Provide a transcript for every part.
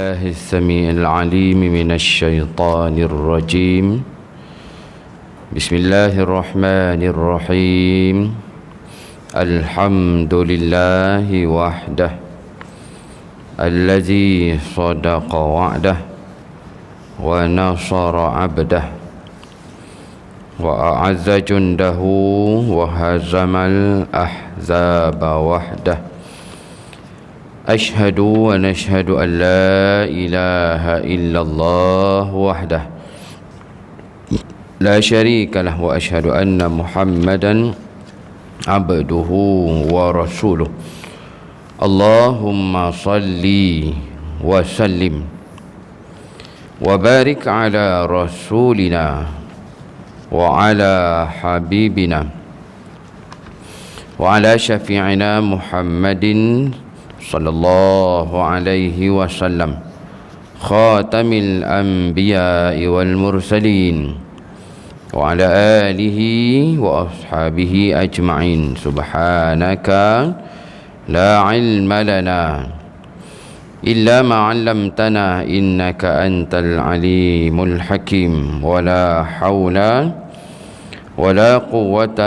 بالله السميع العليم من الشيطان الرجيم بسم الله الرحمن الرحيم الحمد لله وحده الذي صدق وعده ونصر عبده وأعز جنده وهزم الأحزاب وحده أشهد ونشهد أن لا إله إلا الله وحده لا شريك له وأشهد أن محمدا عبده ورسوله اللهم صل وسلم وبارك على رسولنا وعلى حبيبنا وعلى شفيعنا محمد صلى الله عليه وسلم خاتم الأنبياء والمرسلين وعلى آله وأصحابه أجمعين سبحانك لا علم لنا إلا ما علمتنا إنك أنت العليم الحكيم ولا حول ولا قوة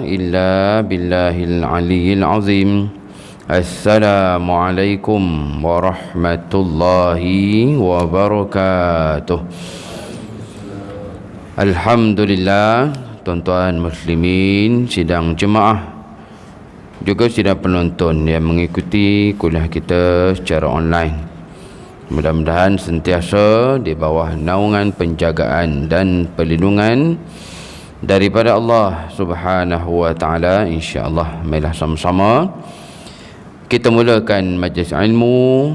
إلا بالله العلي العظيم السلام عليكم ورحمة الله وبركاته. Alhamdulillah, tuan-tuan muslimin, sidang jemaah, juga sidang penonton yang mengikuti kuliah kita secara online. Mudah-mudahan sentiasa di bawah naungan penjagaan dan perlindungan daripada Allah Subhanahu wa taala, insya-Allah. Marilah sama-sama kita mulakan majlis ilmu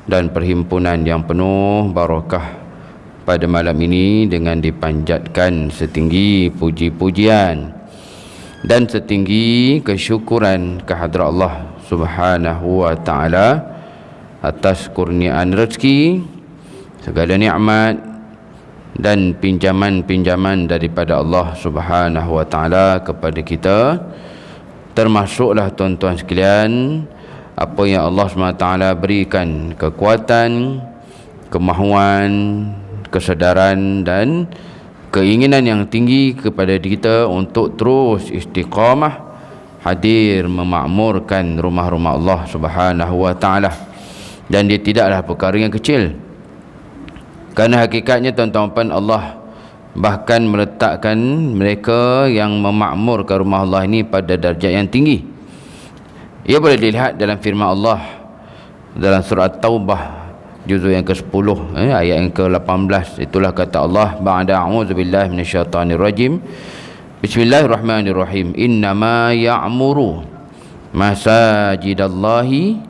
dan perhimpunan yang penuh barakah pada malam ini dengan dipanjatkan setinggi puji-pujian dan setinggi kesyukuran kehadrat Allah Subhanahu wa taala atas kurniaan rezeki, segala nikmat dan pinjaman-pinjaman daripada Allah Subhanahu wa taala kepada kita. Termasuklah tuan-tuan sekalian, apa yang Allah SWT berikan kekuatan, kemahuan, kesedaran dan keinginan yang tinggi kepada kita untuk terus istiqamah hadir memakmurkan rumah-rumah Allah Subhanahu wa taala. Dan dia tidaklah perkara yang kecil, kerana hakikatnya tuan-tuan, Allah bahkan meletakkan mereka yang memakmurkan rumah Allah ini pada darjat yang tinggi. Ia boleh dilihat dalam firman Allah dalam surah Taubah juzuk yang ke-10 ayat yang ke-18. Itulah kata Allah, ba'da a'udzubillahi minasyaitanir rajim, bismillahirrahmanirrahim, innama ya'muru masajidallahi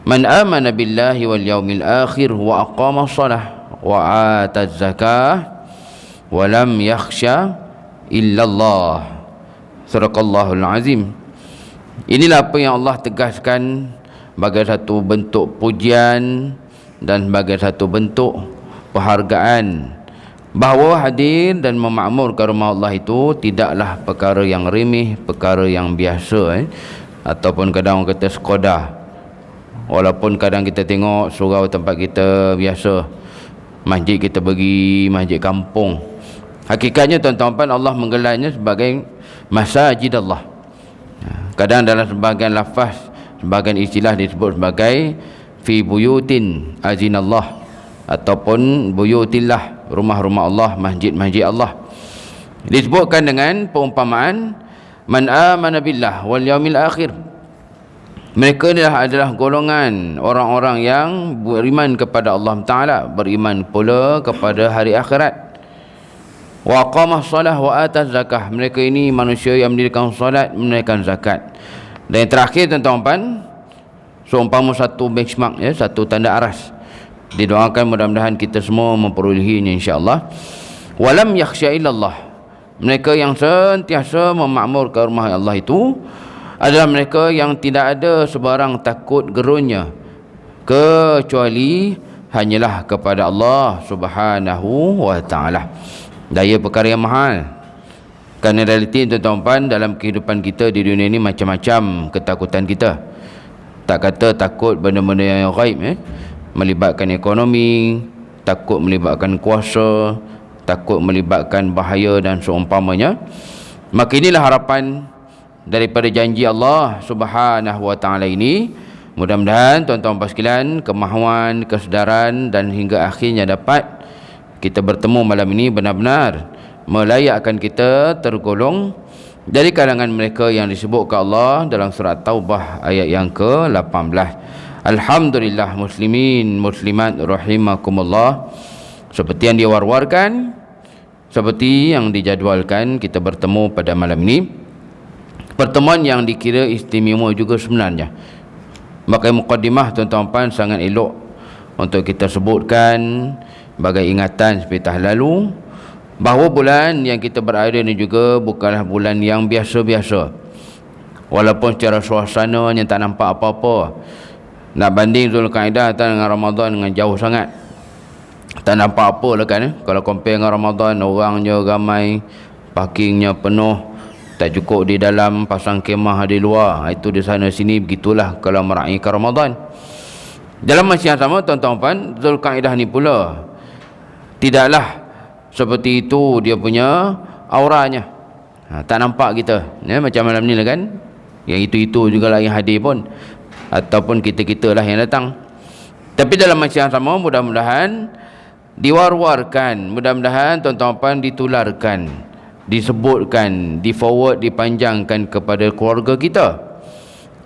man amana billahi wal yaumil akhir wa aqama shalah wa ataz zakah walam yakhsha illallah. Sadaqallahul azim. Inilah apa yang Allah tegaskan sebagai satu bentuk pujian dan sebagai satu bentuk penghargaan, bahawa hadir dan memakmurkan rumah Allah itu tidaklah perkara yang remeh, perkara yang biasa ataupun kadang orang kata sekadar. Walaupun kadang kita tengok surau tempat kita biasa, masjid kita pergi masjid kampung, hakikatnya tuan-tuan, Allah menggelarnya sebagai masajid Allah. Kadang dalam sebahagian lafaz, sebahagian istilah disebut sebagai fi buyutin azinallah, ataupun buyutillah, rumah-rumah Allah, masjid-masjid Allah. Disebutkan dengan perumpamaan man amana billah wal yaumil akhir. Mereka adalah golongan orang-orang yang beriman kepada Allah Ta'ala, beriman pula kepada hari akhirat. Wa aqamah salah wa ataz zakah. Mereka ini manusia yang mendirikan salat, menunaikan zakat. Dan yang terakhir tuan-tuan, seumpama satu benchmark, satu tanda aras. Didoakan mudah-mudahan kita semua memperolehinya insya-Allah. Walam yakhsha illallah. Mereka yang sentiasa memakmurkan rumah Allah itu adalah mereka yang tidak ada sebarang takut gerunnya kecuali hanyalah kepada Allah Subhanahu wa taala. Daya perkara yang mahal. Kerana realiti tuan-tuan, dalam kehidupan kita di dunia ini macam-macam ketakutan kita. Tak kata takut benda-benda yang gaib, melibatkan ekonomi, takut melibatkan kuasa, takut melibatkan bahaya dan seumpamanya. Maka inilah harapan daripada janji Allah Subhanahu wa taala ini. Mudah-mudahan tuan-tuan sekalian, kemahuan, kesedaran dan hingga akhirnya dapat kita bertemu malam ini benar-benar melayakkan kita tergolong dari kalangan mereka yang disebutkan Allah dalam surat Taubah ayat yang ke-18. Alhamdulillah muslimin muslimat rahimakumullah. Seperti yang diwar-warkan, seperti yang dijadualkan, kita bertemu pada malam ini. Pertemuan yang dikira istimewa juga sebenarnya. Maka mukaddimah tuan-tuan sangat elok untuk kita sebutkan sebagai ingatan seperti lalu, bahawa bulan yang kita berada ini juga bukanlah bulan yang biasa-biasa. Walaupun secara suasana yang tak nampak apa-apa. Nak banding Zulkaidah dengan Ramadan dengan jauh sangat. Tak nampak apa lah kan. Kalau compare dengan Ramadan, orangnya ramai, parkingnya penuh, tak cukup di dalam, pasang kemah di luar. Itu di sana sini, begitulah kalau meraihkan Ramadan. Dalam masa yang sama tuan-tuan, Zulkaidah ni pula tidaklah seperti itu dia punya auranya. Tak nampak kita ya, macam malam ni lah kan. Yang itu-itu jugalah yang hadir pun, ataupun kita-kita lah yang datang. Tapi dalam masa yang sama, mudah-mudahan diwar-warkan, mudah-mudahan tuan-tuan ditularkan, disebutkan, di-forward, dipanjangkan kepada keluarga kita,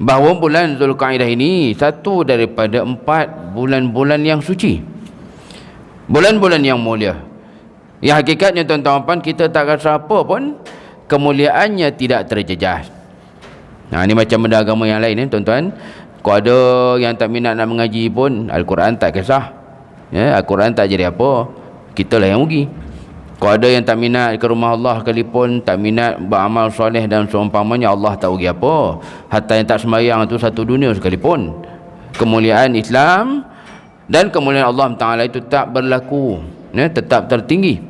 bahawa bulan Zulkaidah ini satu daripada 4 bulan-bulan yang suci, bulan-bulan yang mulia. Yang hakikatnya tuan-tuan, kita tak rasa apa pun, kemuliaannya tidak terjejas. Nah, ini macam benda agama yang lain tuan-tuan. Kalau ada yang tak minat nak mengaji pun, Al-Quran tak kisah ya, Al-Quran tak jadi apa, kita lah yang rugi. Kalau ada yang tak minat ke rumah Allah sekalipun, tak minat beramal soleh dan seumpamanya, Allah tak rugi apa. Hatta yang tak sembahyang itu satu dunia sekalipun, kemuliaan Islam dan kemuliaan Allah Ta'ala itu tak berlaku ya, tetap tertinggi.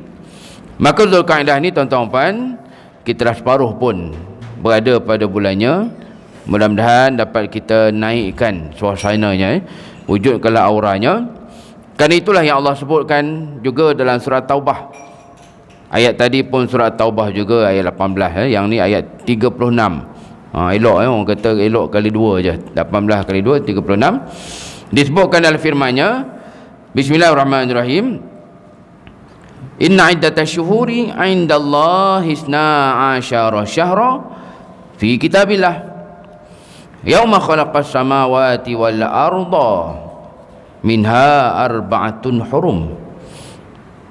Maka Zulkaidah ni tuan-tuan, kita dah separuh pun berada pada bulannya. Mudah-mudahan dapat kita naikkan suasananya, wujudkanlah auranya. Kerana itulah yang Allah sebutkan juga dalam surat Taubah. Ayat tadi pun surat Taubah juga ayat 18 yang ni ayat 36. Elok orang kata elok kali 2 je. 18 kali 2 36. Disebutkan dalam firman-Nya, Bismillahirrahmanirrahim. Inna iddatash syuhuri 'indallahi 12 syahra fi kitabillah yauma khalaqas samawati wal arda minha arba'atun hurum.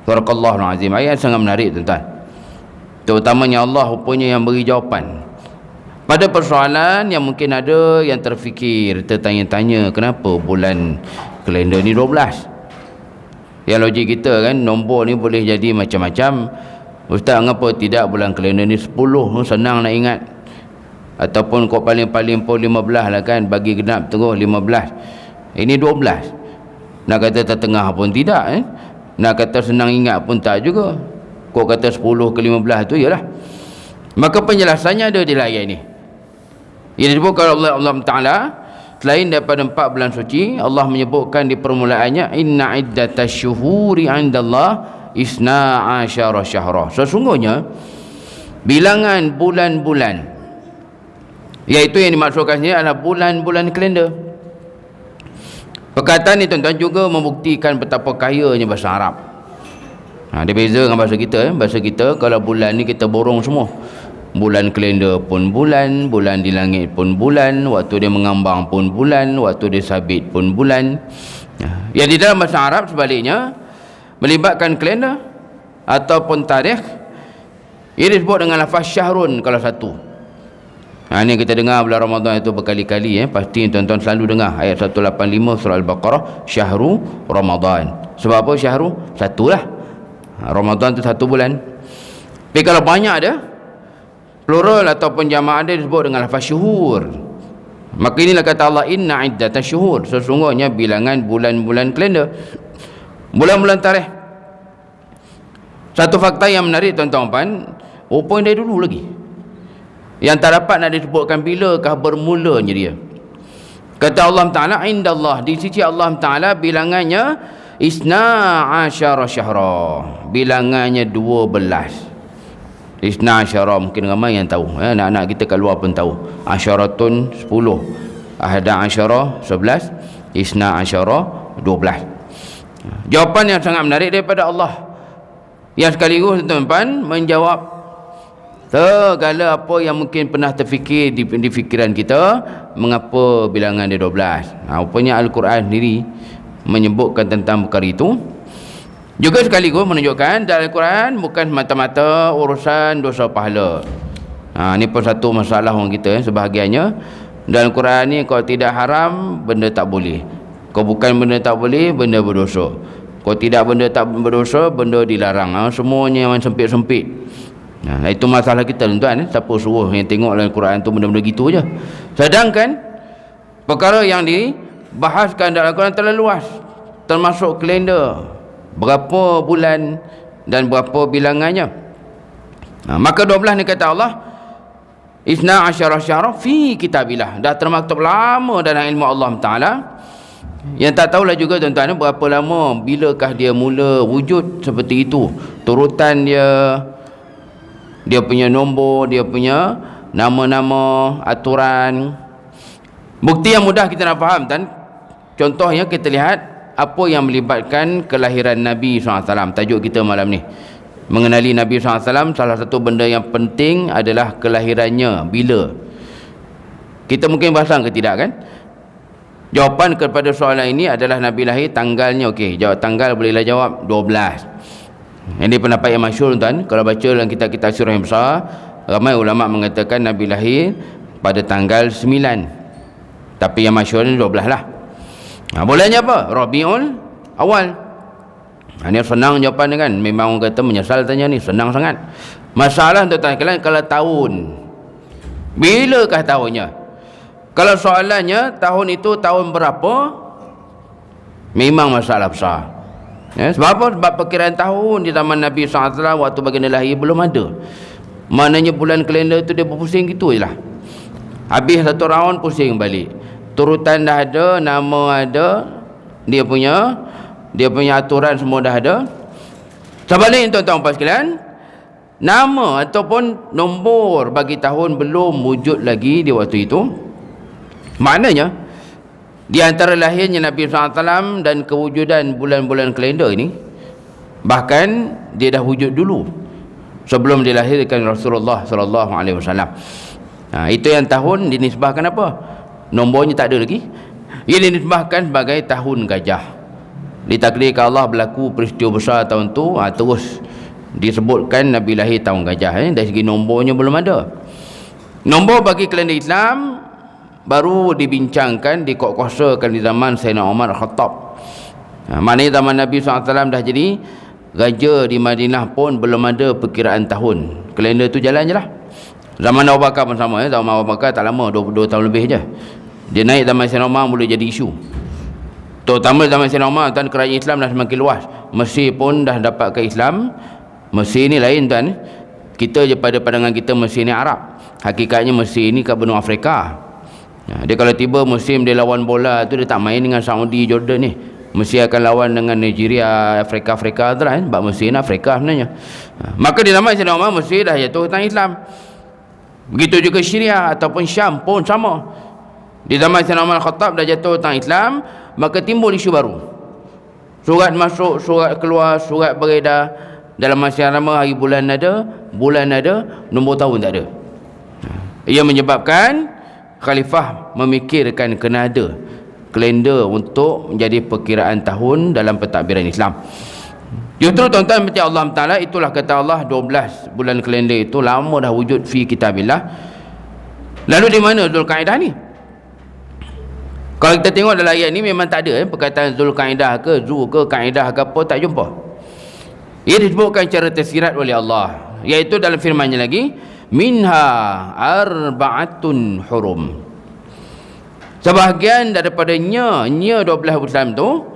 Barakallahu azim. Ayat sangat menarik tuan-tuan. Terutamanya Allah rupanya yang beri jawapan pada persoalan yang mungkin ada yang terfikir, tertanya-tanya, kenapa bulan kalender ni 12? Yang logik kita kan, nombor ni boleh jadi macam-macam. Ustaz, mengapa tidak bulan kalender ni 10? Senang nak ingat. Ataupun kau paling-paling pun 15 lah kan, bagi genap terus 15. Ini 12. Nak kata tertengah pun tidak nak kata senang ingat pun tak juga. Kau kata 10 ke 15 tu ialah. Maka penjelasannya ada di ayat ini. Ia disebutkan Allah Ta'ala, selain daripada 4 bulan suci, Allah menyebutkan di permulaannya, inna iddatash syuhuri 'indallah 12 syahra. Sesungguhnya bilangan bulan-bulan, iaitu yang dimaksudkan sini adalah bulan-bulan kalender. Perkataan ni tuan-tuan juga membuktikan betapa kayanya bahasa Arab. Dia beza dengan bahasa kita. Bahasa kita kalau bulan ni kita borong semua. Bulan kalender pun bulan, bulan di langit pun bulan, waktu dia mengambang pun bulan, waktu dia sabit pun bulan. Yang di dalam bahasa Arab sebaliknya, melibatkan kalender ataupun tarikh, ia disebut dengan lafaz syahrun kalau satu. Ini kita dengar bulan Ramadan itu berkali-kali pasti tuan-tuan selalu dengar ayat 185 surah Al-Baqarah, syahru Ramadan. Sebab apa syahru? Satulah. Ramadan itu 1 bulan. Tapi kalau banyak ada, plural ataupun jamaah dia disebut dengan lafaz syuhur. Maka inilah kata Allah, inna iddatash syuhur, sesungguhnya bilangan bulan-bulan kalender, bulan-bulan tarikh. Satu fakta yang menarik tuan-tuan, rupanya dari dulu lagi, yang tak dapat nak disebutkan bilakah bermulanya dia. Kata Allah Ta'ala, indallah, di sisi Allah Ta'ala bilangannya isna asyara syahra, bilangannya 12. Isna asyara, mungkin ramai yang tahu, anak-anak kita kat luar pun tahu. Asyaratun 10, ahada asyara 11, isna asyara 12. Jawapan yang sangat menarik daripada Allah, yang sekaligus tuan-tuan menjawab segala apa yang mungkin pernah terfikir di fikiran kita, mengapa bilangan dia 12. Rupanya Al-Quran sendiri menyebutkan tentang perkara itu. Juga sekaligus menunjukkan dalam Al-Quran bukan semata-mata urusan dosa pahala. Ini pun satu masalah orang kita, sebahagiannya dalam Al-Quran ni, kalau tidak haram, benda tak boleh. Kalau bukan benda tak boleh, benda berdosa. Kalau tidak benda tak berdosa, benda dilarang. Semuanya yang sempit-sempit. Itu masalah kita, tuan-tuan. Siapa suruh yang tengok dalam Al-Quran tu benda-benda gitu je. Sedangkan perkara yang dibahaskan dalam Al-Quran terlalu luas, termasuk kalender, berapa bulan dan berapa bilangannya. Maka 12 ni kata Allah, isna asyara syahra fi kitabillah, dah termaktub lama dalam ilmu Allah Ta'ala. Yang tak tahulah juga tuan-tuan, berapa lama, bilakah dia mula wujud seperti itu, turutan dia punya nombor, dia punya nama-nama, aturan. Bukti yang mudah kita nak faham, kan? Contohnya kita lihat apa yang melibatkan kelahiran Nabi SAW. Tajuk kita malam ni, mengenali Nabi SAW. Salah satu benda yang penting adalah kelahirannya, bila. Kita mungkin bahasa ke tidak, kan? Jawapan kepada soalan ini adalah Nabi lahir tanggalnya. Okey, jawab tanggal, bolehlah jawab 12. Ini pendapat yang masyhur, tuan. Kalau baca dalam kitab-kitab surah yang besar, ramai ulama mengatakan Nabi lahir pada tanggal 9. Tapi yang masyhur ni 12 lah. Bolehnya apa? Rabiul Awal. Ini senang jawapan ni, kan? Memang orang kata menyesal tanya ni, senang sangat. Masalah tuan-tuan kalau tahun, bilakah tahunnya? Kalau soalannya tahun itu tahun berapa, memang masalah besar. Sebab apa? Sebab perkiraan tahun di zaman Nabi SAW waktu baginda lahir belum ada. Maknanya bulan kalender tu dia berpusing gitu je lah. Habis satu round pusing balik. Turutan dah ada, nama ada, dia punya aturan semua dah ada. Sebaliknya tuan-tuan puan sekalian, nama ataupun nombor bagi tahun belum wujud lagi di waktu itu. Maknanya di antara lahirnya Nabi SAW dan kewujudan bulan-bulan kalender ini, bahkan dia dah wujud dulu sebelum dilahirkan Rasulullah SAW. Itu yang tahun dinisbahkan apa? Nombornya tak ada lagi. Ia dinisbahkan sebagai tahun gajah. Ditakdirkan Allah berlaku peristiwa besar tahun tu, terus disebutkan Nabi lahir tahun gajah. Dari segi nombornya belum ada. Nombor bagi kalender Islam baru dibincangkan, dikuatkuasakan di zaman Sayyidina Umar Khattab. Maknanya zaman Nabi SAW dah jadi raja di Madinah pun belum ada perkiraan tahun. Kalender tu jalan je lah. Zaman Abu Bakar pun sama. Zaman Abu Bakar tak lama, 22 tahun lebih je. Dia naik zaman Sayyidina Umar mula jadi isu. Terutama zaman Sayyidina Umar, tuan, kerajaan Islam dah semakin luas. Mesir pun dah dapat ke Islam. Mesir ni lain, tuan. Kita je pada pandangan kita Mesir ni Arab. Hakikatnya Mesir ni kat benua Afrika. Dia kalau tiba musim dia lawan bola tu, dia tak main dengan Saudi, Jordan ni. Mesir akan lawan dengan Nigeria, Afrika tu lah, sebab Mesir ni Afrika sebenarnya. Maka di zaman Sayyidina Umar, Mesir dah jatuh tangan Islam. Begitu juga Syria ataupun Syam pun sama. Di zaman Sayyidina Umar Khattab dah jatuh tangan Islam, maka timbul isu baru. Surat masuk, surat keluar, surat beredar. Dalam masa yang lama, hari bulan ada, nombor tahun tak ada. Ia menyebabkan khalifah memikirkan kena ada kalender untuk menjadi perkiraan tahun dalam pentadbiran Islam. Justru tuan-tuan macam Allah Ta'ala, itulah kata Allah, 12 bulan kalender itu lama dah wujud fi kitabillah. Lalu di mana Zulkaidah ni? Kalau kita tengok dalam ayat ni memang tak ada perkataan Zulkaidah ke Zu ke Kaidah ke apa, tak jumpa. Ia disebutkan secara tersirat oleh Allah, iaitu dalam firman-Nya lagi, minha arba'atun hurum. Sebahagian daripadanya 12 bulan tu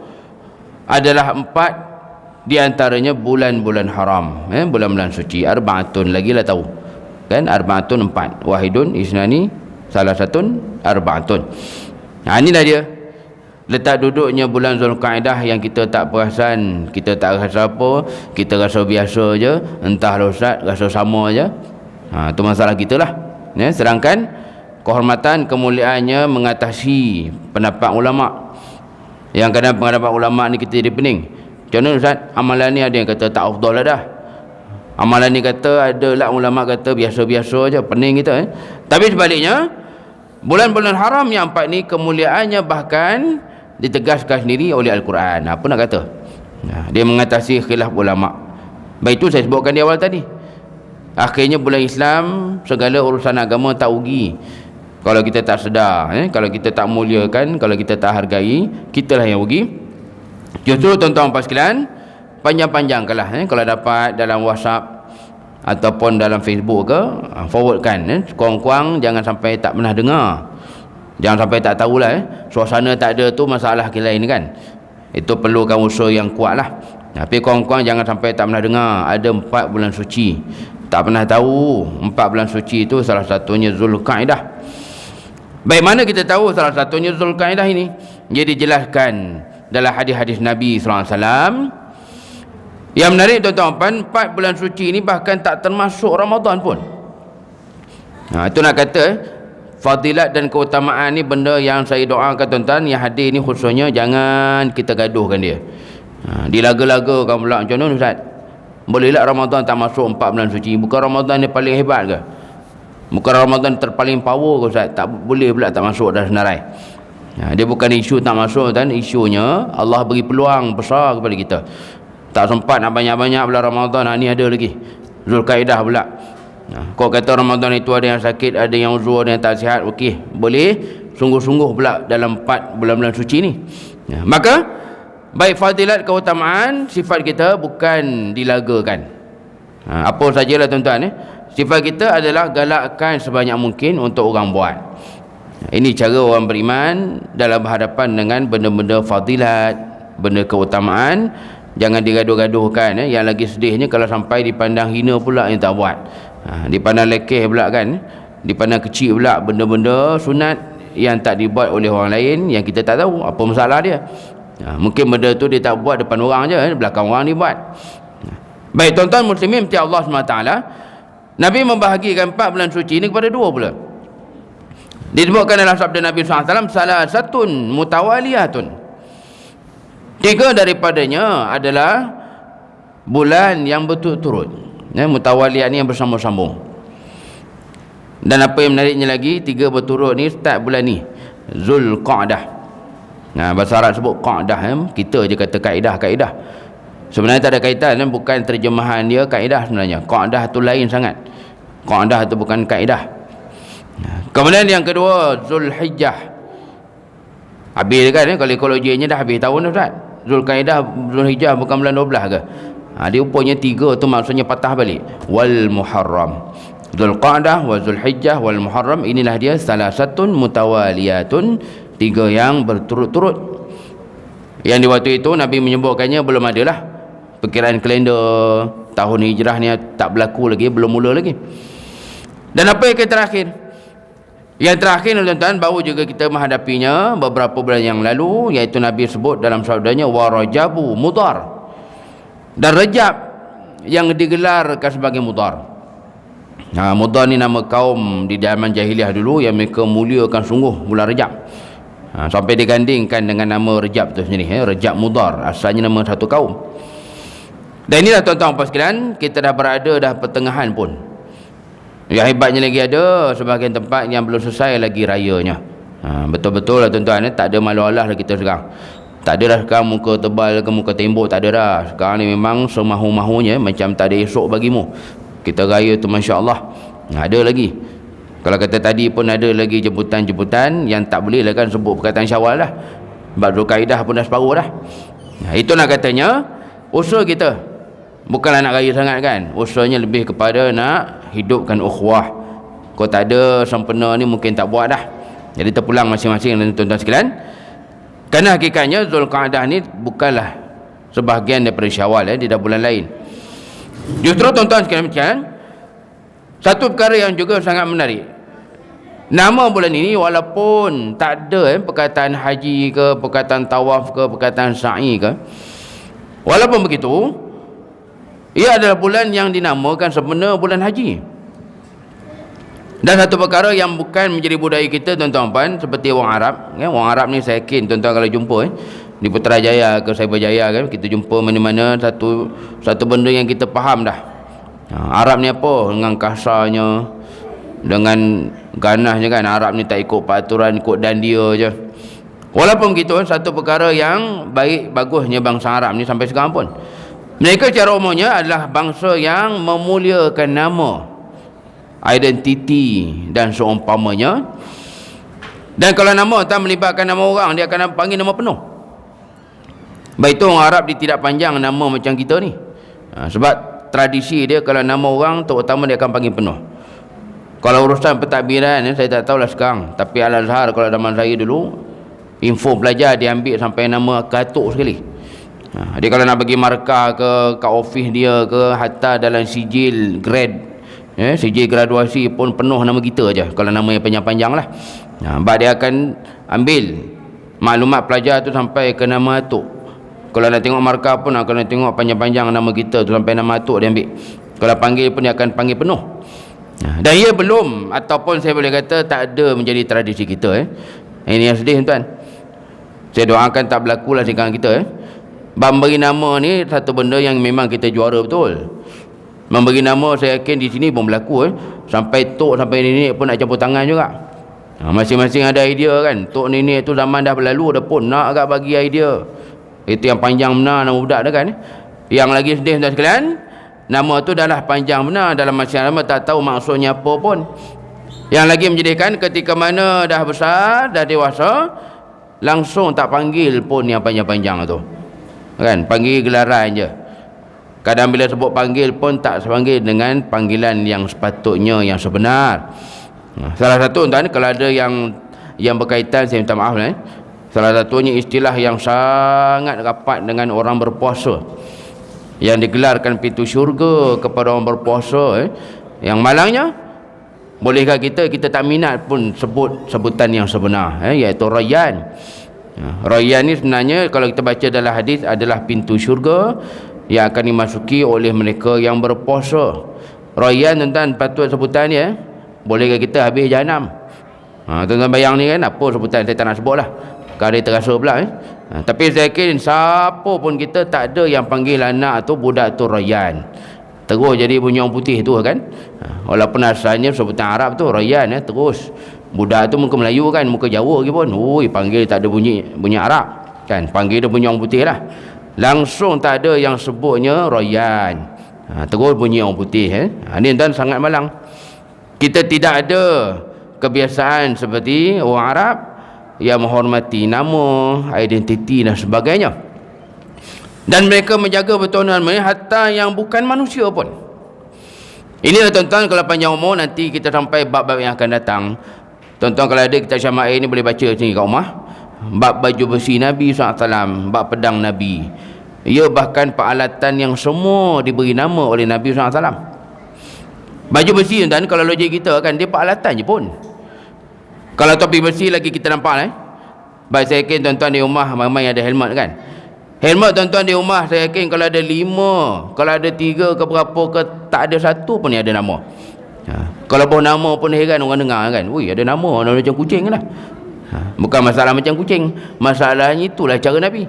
adalah 4 di antaranya bulan-bulan haram, bulan-bulan suci. Arba'atun lagi lah tahu, kan? Arba'atun 4, wahidun isnani salah satun arba'atun. Inilah dia letak duduknya bulan Zulqa'dah yang kita tak perasan, kita tak rasa apa, kita rasa biasa je, entahlah Ustaz, rasa sama je. Itu masalah kita lah. Sedangkan kehormatan, kemuliaannya mengatasi pendapat ulama. Yang kadang pendapat ulama ni kita jadi pening. Macam mana Ustaz, amalan ni ada yang kata tak afdal lah dah, amalan ni kata ada lah ulama kata biasa-biasa je, pening kita. Tapi sebaliknya, bulan-bulan haram yang 4 ni kemuliaannya bahkan ditegaskan sendiri oleh Al-Quran. Apa nak kata? Dia mengatasi khilaf ulama. Baik, itu saya sebutkan di awal tadi. Akhirnya bulan Islam, segala urusan agama tak rugi kalau kita tak sedar, kalau kita tak muliakan, kalau kita tak hargai, kitalah yang rugi. Justru tuan-tuan puan sekalian, panjang-panjangkanlah kalau dapat dalam WhatsApp ataupun dalam Facebook ke, forwardkan. Kurang-kurang jangan sampai tak pernah dengar, jangan sampai tak tahulah. Suasana tak ada tu masalah lain kan, itu perlukan usaha yang kuat lah. Tapi kurang-kurang jangan sampai tak pernah dengar ada 4 bulan suci, tak pernah tahu 4 bulan suci itu salah satunya Zulqa'dah. Baik, mana kita tahu salah satunya Zulqa'dah ini? Dia dijelaskan dalam hadis-hadis Nabi SAW. Yang menarik tuan-tuan, 4 bulan suci ini bahkan tak termasuk Ramadan pun. Itu nak kata fadilat dan keutamaan ni benda yang saya doakan tuan-tuan yang hadir ni khususnya jangan kita gaduhkan dia. Dilaga-lagakan pula macam mana Ustaz? Bolehlah Ramadan tak masuk 4 bulan suci? Bukan Ramadan ni paling hebat ke? Bukan Ramadan terpaling power ke Ustaz? Tak boleh pula tak masuk dah senarai. Dia bukan isu tak masuk dan isunya Allah beri peluang besar kepada kita. Tak sempat nak banyak-banyak bulan Ramadan, ni ada lagi Zulqa'dah pula. Kau kata Ramadan itu ada yang sakit, ada yang uzur, ada yang tak sihat, okey, boleh sungguh-sungguh pula dalam 4 bulan-bulan suci ni. Maka baik fadilat keutamaan sifat kita bukan dilagakan. Apa sajalah tuan-tuan, sifat kita adalah galakkan sebanyak mungkin untuk orang buat. Ini cara orang beriman dalam berhadapan dengan benda-benda fadilat, benda keutamaan. Jangan digaduh-gaduhkan. Yang lagi sedihnya kalau sampai dipandang hina pula yang tak buat, dipandang lekeh pula kan, dipandang kecil pula benda-benda sunat yang tak dibuat oleh orang lain, yang kita tak tahu apa masalah dia. Mungkin benda tu dia tak buat depan orang je, belakang orang dia buat. Baik tuan-tuan muslimin mesti Allah SWT, Nabi membahagikan 4 bulan suci ini kepada 2 pula. Disebutkan dalam sabda Nabi SAW, salah satun mutawaliyatun, 3 daripadanya adalah bulan yang berturut-turut. Mutawaliyat ni yang bersambung-sambung. Dan apa yang menariknya lagi, 3 berturut ni start bulan ni Zulqa'dah. Bahasa Arab sebut Qa'dah, kita je kata kaedah. Sebenarnya tak ada kaitan, bukan terjemahan dia kaedah sebenarnya. Qa'dah tu lain sangat. Qa'dah tu bukan kaedah. Kemudian yang kedua Zulhijjah. Habis kan, kalau ekologinya dah habis tahun dah Ustaz. Zulqa'dah, Zulhijjah bukan bulan 12 ke? Dia rupanya 3 tu maksudnya patah balik. Wal Muharram. Zulqa'dah wa Zulhijjah wal Muharram, inilah dia salah satun mutawaliyatun, 3 yang berturut-turut. Yang di waktu itu Nabi menyebutkannya belum ada lah perkiraan kalender tahun hijrah ni, tak berlaku lagi, belum mula lagi. Dan apa yang terakhir? Yang terakhir tuan-tuan, baru juga kita menghadapinya beberapa bulan yang lalu, iaitu Nabi sebut dalam sabdanya wa Rajabu Mudhar, dan Rajab yang digelarkan sebagai Mudhar. Mudhar ni nama kaum di zaman jahiliah dulu yang mereka muliakan sungguh bulan Rajab, sampai digandingkan dengan nama Rajab tu sendiri, Rajab Mudhar, asalnya nama satu kaum. Dan inilah tuan-tuan puan sekalian, kita dah berada dah pertengahan pun. Yang hebatnya lagi ada sebahagian tempat yang belum selesai lagi rayanya. Betul-betul lah tuan-tuan, tak ada malu Allah lah kita sekarang. Tak ada dah sekarang muka tebal ke muka tembok, tak ada dah. Sekarang ni memang semahu-mahunya, macam tak ada esok bagimu. Kita raya tu Masya Allah. Ada lagi. Kalau kata tadi pun ada lagi jemputan-jemputan yang tak boleh lah kan sebut perkataan Syawal lah. Sebab Zulqa'dah pun dah separuh dah. Itu nak katanya usaha kita bukanlah nak raya sangat kan, usahanya lebih kepada nak hidupkan ukhuwah. Kau tak ada sempena ni mungkin tak buat dah. Jadi terpulang masing-masing tuan-tuan sekalian. Kerana hakikatnya Zulqa'dah ni bukanlah sebahagian daripada Syawal, dia dah bulan lain. Justru tuan-tuan sekalian, satu perkara yang juga sangat menarik, Nama bulan ini walaupun tak ada perkataan haji ke, perkataan tawaf ke, perkataan sa'i ke, walaupun begitu, ia adalah bulan yang dinamakan sebenar bulan haji. Dan satu perkara yang bukan menjadi budaya kita, tuan-tuan, seperti orang Arab, orang Arab ni saya yakin tuan-tuan kalau jumpa di Putrajaya ke Cyberjaya kan, kita jumpa mana-mana satu benda yang kita faham dah. Arab ni apa? Dengan kasarnya, dengan ganasnya kan. Arab ni tak ikut peraturan, ikut dan dia je. Walaupun begitu, satu perkara yang baik bagusnya bangsa Arab ni sampai sekarang pun, mereka secara umumnya adalah bangsa yang memuliakan nama, identiti dan seumpamanya. Dan kalau nama tak melibatkan nama orang, dia akan panggil nama penuh. Baik itu orang Arab dia tidak panjang nama macam kita ni. Sebab tradisi dia kalau nama orang terutama dia akan panggil penuh. Kalau urusan pentadbiran saya tak tahulah sekarang, tapi Al-Azhar kalau zaman saya dulu, info pelajar dia ambil sampai nama katuk sekali. Dia kalau nak bagi markah ke kat office dia ke, hatta dalam sijil grade, sijil graduasi pun penuh nama kita aja kalau nama yang panjang-panjang lah. Sebab dia akan ambil maklumat pelajar tu sampai ke nama atuk. Kalau nak tengok markah pun, kalau nak tengok panjang-panjang nama kita tu sampai nama atuk dia ambil. Kalau panggil pun dia akan panggil penuh. Dan ia belum, ataupun saya boleh kata tak ada menjadi tradisi kita. Ini yang sedih tuan. Saya doakan tak berlaku lah sekarang kita. Memberi nama ni satu benda yang memang kita juara betul. Memberi nama saya yakin di sini pun berlaku. Sampai tok sampai nenek pun nak campur tangan juga. Masing-masing ada idea kan. Tok nenek tu zaman dah berlalu, dah pun nak agak bagi idea. Itu yang panjang benar nama budak dah kan. Yang lagi sedih tuan sekalian, nama tu dah lah panjang benar, dalam masyarakat tak tahu maksudnya apa pun. Yang lagi menjadikan ketika mana dah besar, dah dewasa, langsung tak panggil pun yang panjang-panjang tu kan, panggil gelaran je. Kadang bila sebut panggil pun tak panggil dengan panggilan yang sepatutnya, yang sebenar. Salah satu tuan, kalau ada yang berkaitan, saya minta maaf salah satunya istilah yang sangat rapat dengan orang berpuasa, yang digelarkan pintu syurga kepada orang berpuasa, yang malangnya bolehkah kita tak minat pun sebut sebutan yang sebenar, iaitu Rayyan. Rayyan ni sebenarnya kalau kita baca dalam hadis adalah pintu syurga yang akan dimasuki oleh mereka yang berpuasa. Rayyan tuan-tuan patut sebutan dia, bolehkah kita habis jahanam? Tuan-tuan bayang ni kan, apa sebutan saya tak nak sebut lah, kalau dia terasa pula tapi saya yakin siapa pun kita tak ada yang panggil anak tu, budak tu Rayyan terus jadi bunyi orang putih tu kan. Walaupun asalnya sebutan Arab tu Rayyan, terus budak tu muka Melayu kan, muka Jawa lagi pun, panggil tak ada bunyi Arab kan, panggil dia bunyi orang putih lah, langsung tak ada yang sebutnya Rayyan, terus bunyi orang putih. Ini dan sangat malang. Kita tidak ada kebiasaan seperti orang Arab yang menghormati nama, identiti dan sebagainya. Dan mereka menjaga betul hatta yang bukan manusia pun. Inilah tuan-tuan, kalau panjang umur nanti kita sampai bab-bab yang akan datang. Tuan-tuan kalau ada kitab Syama'il ni boleh baca sini kat rumah. Bab baju besi Nabi SAW, bab pedang Nabi. Ia bahkan peralatan yang semua diberi nama oleh Nabi SAW. Baju besi tuan-tuan, kalau logik kita kan dia peralatan je pun. Kalau topi besi lagi kita nampak baik, saya yakin tuan-tuan di rumah ramai ada helmet kan. Helmet tuan-tuan di rumah saya yakin kalau ada 5, kalau ada 3 ke berapa ke, tak ada satu pun yang ada nama. Kalau pun nama pun heran orang dengar kan, ada nama macam kucing lah. Bukan masalah macam kucing, masalahnya itulah cara Nabi.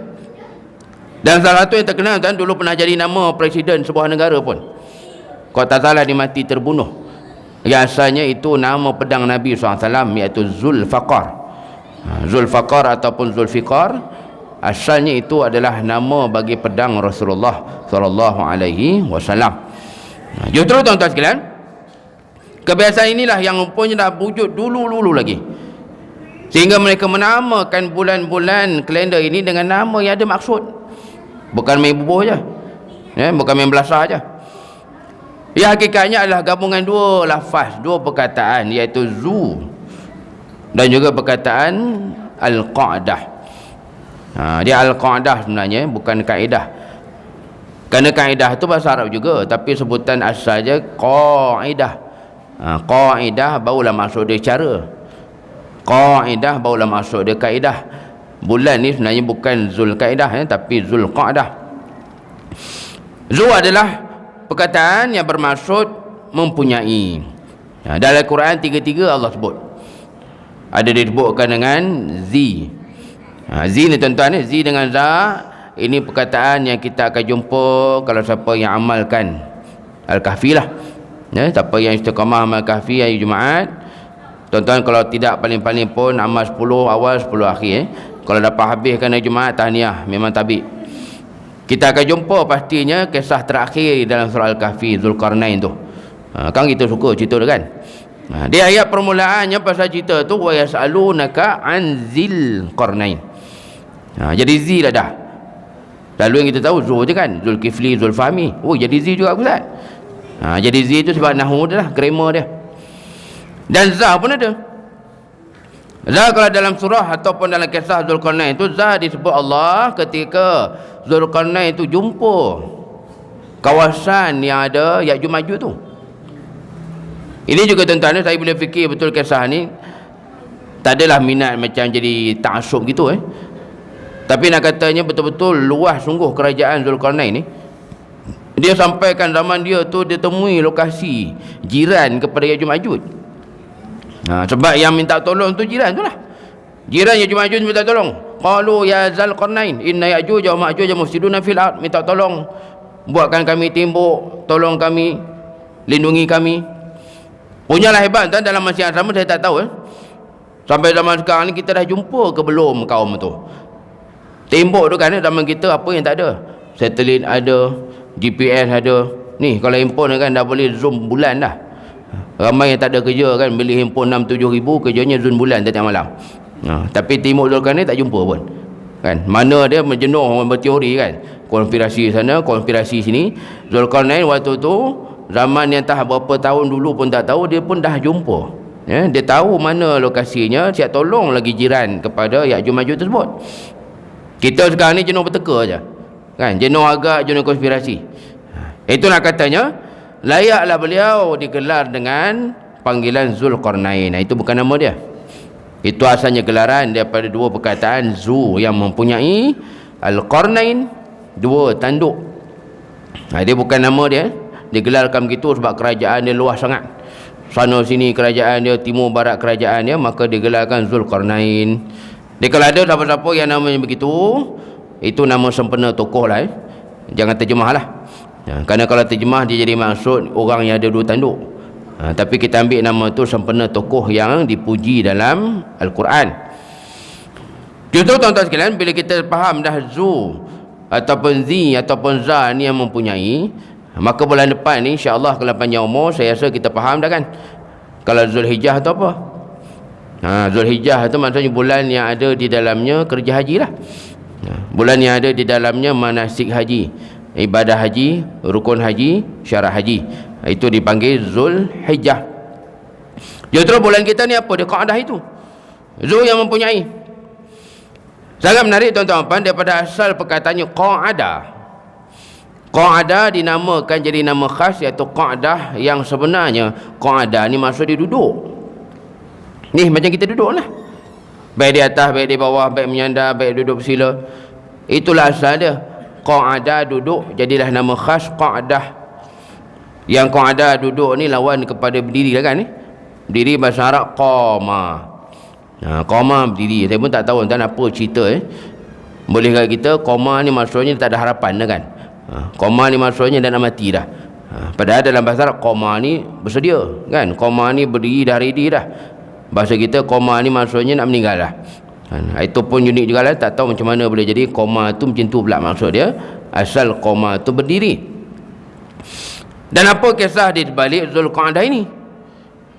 Dan salah satu yang terkenal tuan, dulu pernah jadi nama presiden sebuah negara pun, kalau tak salah dia mati terbunuh. Yang asalnya itu nama pedang Nabi SAW, iaitu Zulfaqar. Zulfaqar ataupun Zulfiqar, asalnya itu adalah nama bagi pedang Rasulullah SAW. Justru tuan-tuan sekalian, kebiasaan inilah yang punya dah wujud dulu lagi, sehingga mereka menamakan bulan-bulan kalender ini dengan nama yang ada maksud, bukan main bubuh je, bukan main belasah je. Ya, hakikatnya adalah gabungan dua lafaz, dua perkataan, iaitu Zu dan juga perkataan Al-Qa'dah. Dia Al-Qa'dah sebenarnya, bukan kaedah. Kerana kaedah itu bahasa Arab juga, tapi sebutan asal saja Qa'idah. Qa'idah barulah maksud dia cara. Qaidah barulah masuk dia kaedah. Bulan ni sebenarnya bukan Zulkaidah tapi Zulqa'dah. Zu adalah perkataan yang bermaksud mempunyai. Dalam Quran tiga-tiga Allah sebut. Ada disebutkan dengan zi. Zi ni tuan-tuan, zi dengan za, ini perkataan yang kita akan jumpa kalau siapa yang amalkan Al-Kahfi lah. Siapa yang istiqamah amal Kahfi hari Jumaat, tuan-tuan kalau tidak paling-paling pun amal 10 awal 10 akhir. Kalau dapat habiskan hari Jumaat, tahniah, memang tabik. Kita akan jumpa pastinya kisah terakhir dalam surah Al-Kahfi, Zulkarnain tu. Kan kita suka cerita tu kan. Di ayat permulaannya pasal cerita tu, wa yas'alunaka an zil qarnain. Jadi zi lah dah. Lalu yang kita tahu Zul je kan, Zulkifli, Zulfahmi. Oh, jadi zi juga Ustaz. Jadi zi tu sebab nahu dia lah, grammar dia. Dan za pun ada. Za kalau dalam surah ataupun dalam kisah Zulkarnain tu, za disebut Allah ketika Zulkarnain tu jumpa kawasan yang ada Ya'juj Ma'juj tu. Ini juga tuan-tuan, saya boleh fikir betul kisah ni. Tak adalah minat macam jadi ta'assub gitu Tapi nak katanya betul-betul luas sungguh kerajaan Zulkarnain ni. Dia sampaikan zaman dia tu dia temui lokasi jiran kepada Ya'juj Ma'juj. Sebab yang minta tolong tu jiran tu lah. Jiran Ya'juj Ma'juj minta tolong. Qalu ya Zulkarnain inna Ya'juj wa Ma'juj mufsiduna fil ard. Minta tolong, buatkan kami tembok, tolong kami, lindungi kami. Punyalah hebat tuan, dalam masa yang sama saya tak tahu sampai zaman sekarang ni kita dah jumpa ke belum kaum tu. Tembok tu kan zaman kita apa yang tak ada. Satelit ada, GPS ada. Ni kalau handphone kan dah boleh zoom bulan dah. Ramai yang tak ada kerja kan, beli handphone 6-7 ribu, kerjanya zoom bulan tiap malam. Tapi Timur Zulkarnain tak jumpa pun kan. Mana dia menjenuh orang berteori kan, konspirasi sana, konspirasi sini. Zulkarnain waktu tu zaman yang tak berapa tahun dulu pun tak tahu, dia pun dah jumpa. Dia tahu mana lokasinya, siap tolong lagi jiran kepada Ya'juj Ma'juj tersebut. Kita sekarang ni jenuh berteka aja kan, jenuh agak, jenuh konspirasi. Itulah katanya layaklah beliau digelar dengan panggilan Zulkarnain. Itu bukan nama dia. Itu asalnya gelaran daripada dua perkataan zu yang mempunyai, Al-Qarnain, dua tanduk. Dia bukan nama dia. Digelarkan begitu sebab kerajaan dia luas sangat. Sana sini kerajaan dia, timur barat kerajaan dia, maka digelarkan Zulkarnain. Dia kalau ada siapa-siapa yang namanya begitu, itu nama sempena tokoh lah Jangan terjemah lah. Kerana kalau terjemah dia jadi maksud orang yang ada dua tanduk. Tapi kita ambil nama tu sempena tokoh yang dipuji dalam Al-Quran. Justru tuan-tuan sekalian, bila kita faham dah zu ataupun zi ataupun za ni yang mempunyai, maka bulan depan ni insya-Allah kalau panjang umur, saya rasa kita faham dah kan. Kalau Zulhijjah tu apa? Zulhijjah tu maksudnya bulan yang ada di dalamnya kerja haji lah. Bulan yang ada di dalamnya manasik haji, ibadah haji, rukun haji, syarat haji. Itu dipanggil Zulhijjah. Justru bulan kita ni apa? Dia Qa'dah itu. Zul yang mempunyai. Sangat menarik tuan-tuan daripada asal perkataannya Qa'dah. Qa'dah dinamakan jadi nama khas, iaitu Qa'dah yang sebenarnya Qa'dah ni maksud dia duduk. Ni macam kita duduk lah, baik di atas, baik di bawah, baik menyandar, baik duduk bersila. Itulah asal dia. Qa'dah duduk, jadilah nama khas Qa'dah. Yang Qa'dah duduk ni lawan kepada berdiri lah kan. Berdiri bahasa Arab Qama. Qama berdiri. Saya pun tak tahu entah apa cerita Boleh kat kita Qama ni maksudnya tak ada harapan dah kan. Qama ni maksudnya dah nak mati dah. Padahal dalam bahasa Arab Qama ni bersedia kan. Qama ni berdiri dah, ready dah. Bahasa kita Qama ni maksudnya nak meninggal dah. Itu pun unik juga lah. Tak tahu macam mana boleh jadi Qama tu macam tu pula maksud dia. Asal Qama tu berdiri. Dan apa kisah di balik Zulqa'dah ini?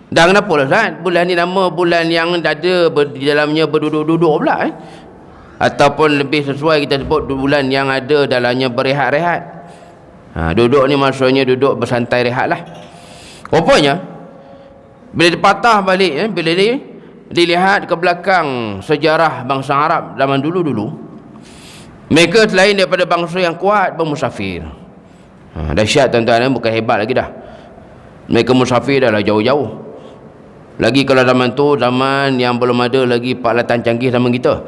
Dan kenapa lah Ustaz? Bulan ni nama bulan yang ada di dalamnya berduduk-duduk pula Ataupun lebih sesuai kita sebut bulan yang ada dalamnya berehat-rehat. Duduk ni maksudnya duduk bersantai rehat lah. Rupanya bila dipatah balik bila dilihat ke belakang sejarah bangsa Arab zaman dulu-dulu, mereka selain daripada bangsa yang kuat, bermusafir. Dahsyat tuan-tuan, bukan hebat lagi dah. Mereka musafir dah lah jauh-jauh. Lagi kalau zaman tu, zaman yang belum ada lagi peralatan canggih zaman kita.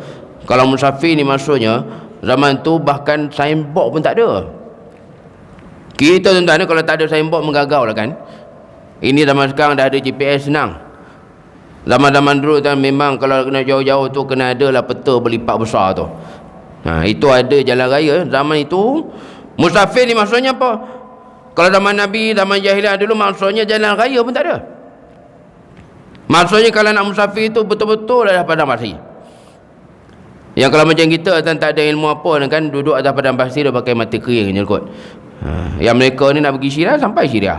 Kalau musafir ni maksudnya zaman tu bahkan signboard pun tak ada. Kita tuan-tuan, kalau tak ada signboard menggagau lah kan. Ini zaman sekarang dah ada GPS, senang. Zaman-zaman dulu kan memang kalau kena jauh-jauh tu kena ada lah peta berlipat besar tu. Itu ada jalan raya. Zaman itu musafir ni maksudnya apa? Kalau zaman Nabi, zaman jahiliah dulu maksudnya jalan raya pun tak ada. Maksudnya kalau nak musafir tu betul-betul dah padang pasir. Yang kalau macam kita tak ada ilmu apa kan, duduk atas padang pasir dia pakai mata kering je kot. Yang mereka ni nak pergi Syria sampai Syria,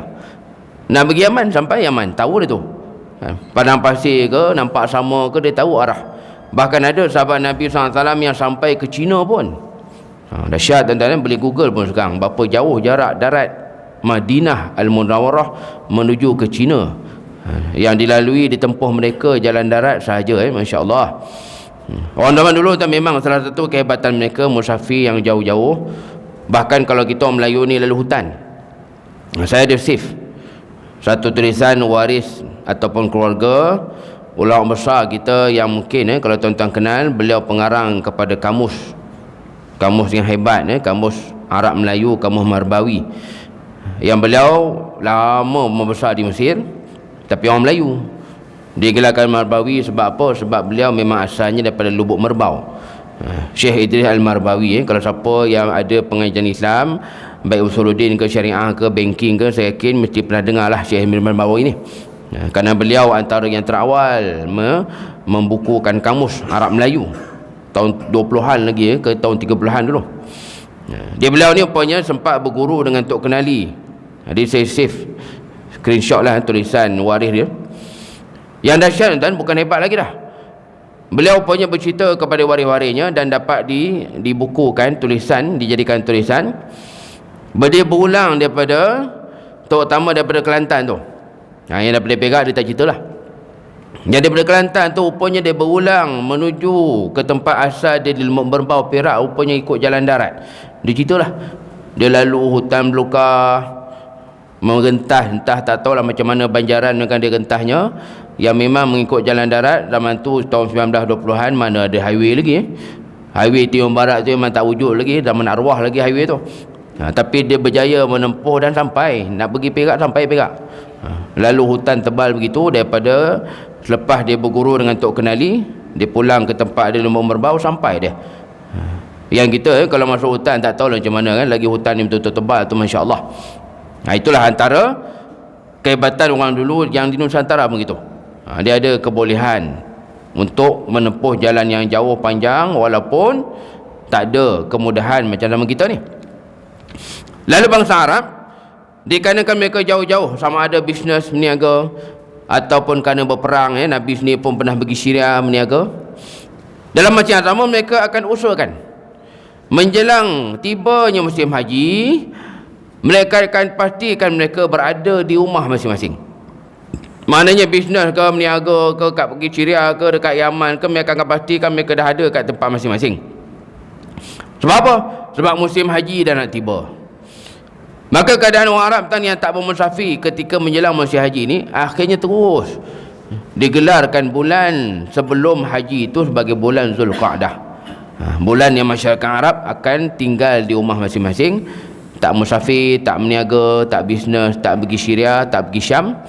nak pergi Yaman sampai Yaman, tahu dia tu. Padang pasir ke, nampak sama ke, dia tahu arah. Bahkan ada sahabat Nabi SAW yang sampai ke China pun. Dahsyat tuan-tuan, boleh Google pun sekarang berapa jauh jarak darat Madinah Al-Munawwarah menuju ke China. Yang dilalui ditempuh mereka jalan darat sahaja, Masya Allah. Orang zaman dulu tu memang salah satu kehebatan mereka musafir yang jauh-jauh. Bahkan kalau kita orang Melayu ni lalu hutan, saya ada save satu tulisan waris ataupun keluarga ulama besar kita yang mungkin kalau tuan-tuan kenal, beliau pengarang kepada kamus yang hebat, kamus Arab Melayu, kamus Marbawi, yang beliau lama membesar di Mesir tapi orang Melayu. Dia gelarkan Marbawi sebab apa? Sebab beliau memang asalnya daripada Lubuk Merbau, Syekh Idris Al-Marbawi. Kalau siapa yang ada pengajian Islam, baik usuluddin ke syariah ke banking ke, saya yakin mesti pernah dengar lah Syekh Idris Al-Marbawi ni. Kerana beliau antara yang terawal membukukan kamus Arab Melayu tahun 20-an lagi ke tahun 30-an dulu. Dia beliau ni rupanya sempat berguru dengan Tok Kenali. Jadi saya save screenshot lah tulisan waris dia. Yang dahsyat tuan, bukan hebat lagi dah. Beliau rupanya bercerita kepada waris-warisnya dan dapat dibukukan tulisan, dijadikan tulisan. Dia berulang daripada, terutama daripada Kelantan tu. Yang daripada Perak dia tak cerita lah. Yang daripada Kelantan tu rupanya dia berulang menuju ke tempat asal dia di Lubuk Merbau Perak, rupanya ikut jalan darat. Dia cerita lah, dia lalu hutan belukar, merentah, entah tak tahulah macam mana banjaran dengan dia rentahnya, yang memang mengikut jalan darat. Zaman tu tahun 1920-an mana ada highway lagi. Highway Timur Barat tu memang tak wujud lagi, zaman arwah lagi highway tu. Tapi dia berjaya menempuh dan sampai, nak pergi Perak sampai Perak. Lalu hutan tebal begitu, daripada selepas dia berguru dengan Tok Kenali, dia pulang ke tempat dia Lubuk Merbau, sampai dia. Yang kita kalau masuk hutan tak tahu lah macam mana kan, lagi hutan ni betul-betul tebal tu, Masya Allah. Itulah antara kehebatan orang dulu yang di Nusantara begitu. Dia ada kebolehan untuk menempuh jalan yang jauh panjang walaupun tak ada kemudahan macam zaman kita ni. Lalu bangsa Arab, dikarenakan mereka jauh-jauh, sama ada bisnes meniaga ataupun kerana berperang, Nabi sendiri pun pernah pergi Syria meniaga. Dalam masa yang sama mereka akan usulkan menjelang tibanya musim haji, mereka akan pastikan mereka berada di rumah masing-masing. Maknanya bisnes ke, meniaga ke, kat pergi Syria ke, dekat Yaman ke, mereka akan pastikan mereka dah ada kat tempat masing-masing. Sebab apa? Sebab musim haji dah nak tiba. Maka keadaan orang Arab yang tak bermusafir ketika menjelang musim haji ni, akhirnya terus digelarkan bulan sebelum haji itu sebagai bulan Zulqa'dah. Bulan yang masyarakat Arab akan tinggal di rumah masing-masing, tak musafir, tak meniaga, tak bisnes, tak pergi Syria, tak pergi Syam,